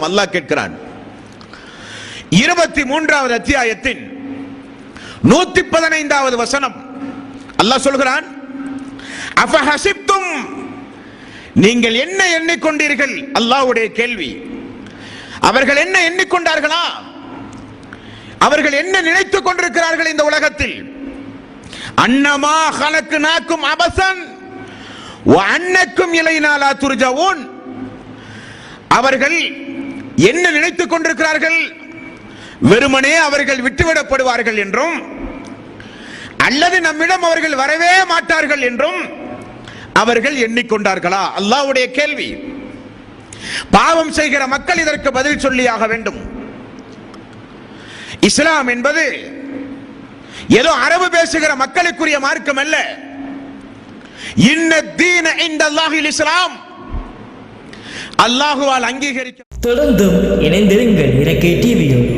அல்லாஹ் கேட்கிறான். 23வது அத்தியாயத்தின் 115வது வசனம் அல்லாஹ் சொல்கிறான், அஃபஹஸிப்தும், நீங்கள் என்ன எண்ணிக்கொண்டீர்கள்? அல்லாஹ்வுடைய கேள்வி. அவர்கள் என்ன எண்ணிக்கொண்டார்களா? அவர்கள் என்ன நினைத்துக் கொண்டிருக்கிறார்கள் இந்த உலகத்தில்? அன்னமா ஹலக்னாக்கும் அபஸன் வ அன்னக்கும் இலைனா லா துர்ஜஊன். அவர்கள் என்ன நினைத்துக் கொண்டிருக்கிறார்கள்? வெறுமனே அவர்கள் விட்டுவிடப்படுவார்கள் என்றும், அல்லது நம்மிடம் அவர்கள் வரவே மாட்டார்கள் என்றும் அவர்கள் எண்ணிக்கொண்டார்களா? அல்லாஹ்வுடைய கேள்வி. பாவம் செய்கிற மக்கள் இதற்கு பதில் சொல்லியாக வேண்டும். இஸ்லாம் என்பது ஏதோ அரபு பேசுகிற மக்களுக்குரிய மார்க்கம் அல்ல. இன்னத்தீன இன்தல்லாஹில் இஸ்லாம், அல்லாஹுவால் அங்கீகரிக்க. தொடர்ந்தும் இணைந்திருங்கள் இலக்கை டிவியோடு.